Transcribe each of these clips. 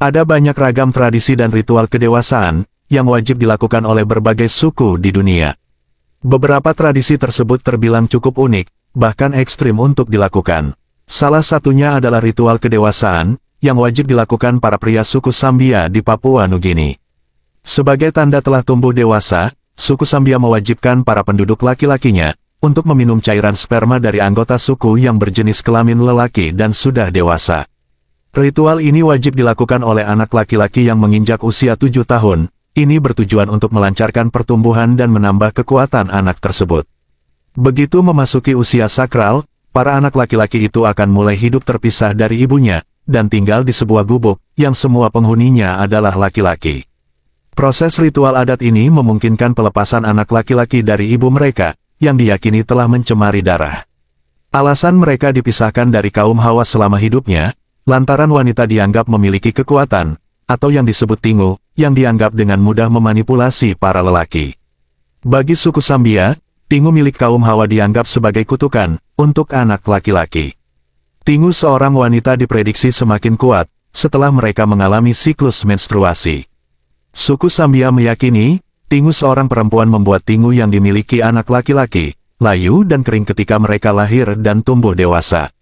Ada banyak ragam tradisi dan ritual kedewasaan yang wajib dilakukan oleh berbagai suku di dunia. Beberapa tradisi tersebut terbilang cukup unik, bahkan ekstrim untuk dilakukan. Salah satunya adalah ritual kedewasaan yang wajib dilakukan para pria suku Sambia di Papua Nugini. Sebagai tanda telah tumbuh dewasa, suku Sambia mewajibkan para penduduk laki-lakinya untuk meminum cairan sperma dari anggota suku yang berjenis kelamin lelaki dan sudah dewasa. Ritual ini wajib dilakukan oleh anak laki-laki yang menginjak usia 7 tahun. Ini bertujuan untuk melancarkan pertumbuhan dan menambah kekuatan anak tersebut. Begitu memasuki usia sakral, para anak laki-laki itu akan mulai hidup terpisah dari ibunya, dan tinggal di sebuah gubuk, yang semua penghuninya adalah laki-laki. Proses ritual adat ini memungkinkan pelepasan anak laki-laki dari ibu mereka, yang diyakini telah mencemari darah. Alasan mereka dipisahkan dari kaum Hawa selama hidupnya, lantaran wanita dianggap memiliki kekuatan, atau yang disebut tingu, yang dianggap dengan mudah memanipulasi para lelaki. Bagi suku Sambia, tingu milik kaum Hawa dianggap sebagai kutukan untuk anak laki-laki. Tingu seorang wanita diprediksi semakin kuat setelah mereka mengalami siklus menstruasi. Suku Sambia meyakini, tingu seorang perempuan membuat tingu yang dimiliki anak laki-laki, layu dan kering ketika mereka lahir dan tumbuh dewasa.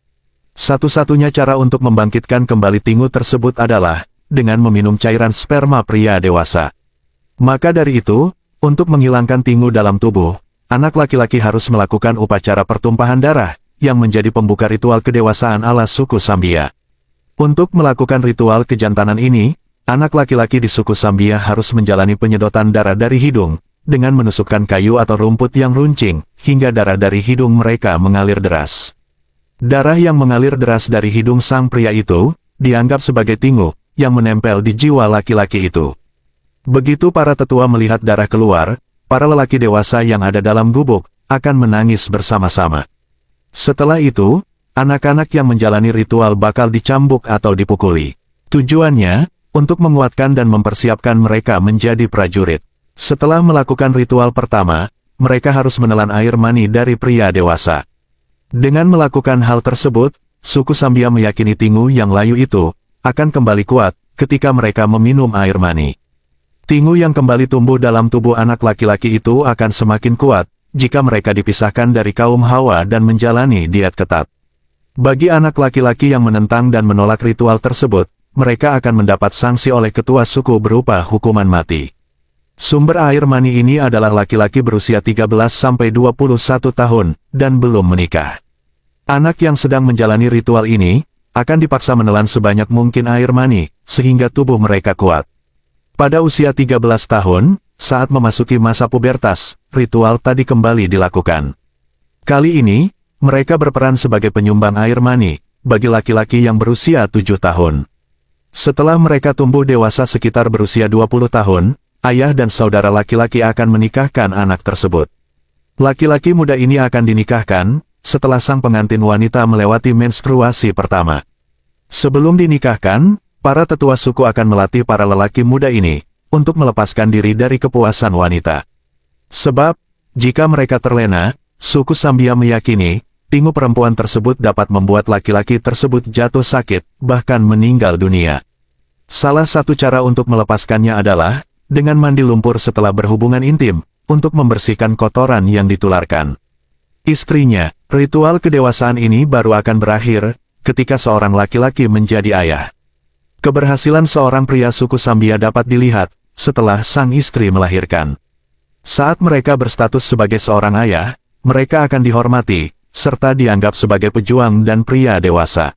Satu-satunya cara untuk membangkitkan kembali tingu tersebut adalah dengan meminum cairan sperma pria dewasa. Maka dari itu, untuk menghilangkan tingu dalam tubuh, anak laki-laki harus melakukan upacara pertumpahan darah, yang menjadi pembuka ritual kedewasaan ala suku Sambia. Untuk melakukan ritual kejantanan ini, anak laki-laki di suku Sambia harus menjalani penyedotan darah dari hidung, dengan menusukkan kayu atau rumput yang runcing, hingga darah dari hidung mereka mengalir deras. Darah yang mengalir deras dari hidung sang pria itu, dianggap sebagai tingu, yang menempel di jiwa laki-laki itu. Begitu para tetua melihat darah keluar, para lelaki dewasa yang ada dalam gubuk, akan menangis bersama-sama. Setelah itu, anak-anak yang menjalani ritual bakal dicambuk atau dipukuli. Tujuannya, untuk menguatkan dan mempersiapkan mereka menjadi prajurit. Setelah melakukan ritual pertama, mereka harus menelan air mani dari pria dewasa. Dengan melakukan hal tersebut, suku Sambia meyakini tingu yang layu itu akan kembali kuat ketika mereka meminum air mani. Tingu yang kembali tumbuh dalam tubuh anak laki-laki itu akan semakin kuat jika mereka dipisahkan dari kaum Hawa dan menjalani diet ketat. Bagi anak laki-laki yang menentang dan menolak ritual tersebut, mereka akan mendapat sanksi oleh ketua suku berupa hukuman mati. Sumber air mani ini adalah laki-laki berusia 13-21 tahun, dan belum menikah. Anak yang sedang menjalani ritual ini, akan dipaksa menelan sebanyak mungkin air mani, sehingga tubuh mereka kuat. Pada usia 13 tahun, saat memasuki masa pubertas, ritual tadi kembali dilakukan. Kali ini, mereka berperan sebagai penyumbang air mani, bagi laki-laki yang berusia 7 tahun. Setelah mereka tumbuh dewasa sekitar berusia 20 tahun, ayah dan saudara laki-laki akan menikahkan anak tersebut. Laki-laki muda ini akan dinikahkan, setelah sang pengantin wanita melewati menstruasi pertama. Sebelum dinikahkan, para tetua suku akan melatih para lelaki muda ini, untuk melepaskan diri dari kepuasan wanita. Sebab, jika mereka terlena, suku Sambia meyakini, tingu perempuan tersebut dapat membuat laki-laki tersebut jatuh sakit, bahkan meninggal dunia. Salah satu cara untuk melepaskannya adalah, dengan mandi lumpur setelah berhubungan intim, untuk membersihkan kotoran yang ditularkan. Istrinya, ritual kedewasaan ini baru akan berakhir, ketika seorang laki-laki menjadi ayah. Keberhasilan seorang pria suku Sambia dapat dilihat, setelah sang istri melahirkan. Saat mereka berstatus sebagai seorang ayah, mereka akan dihormati, serta dianggap sebagai pejuang dan pria dewasa.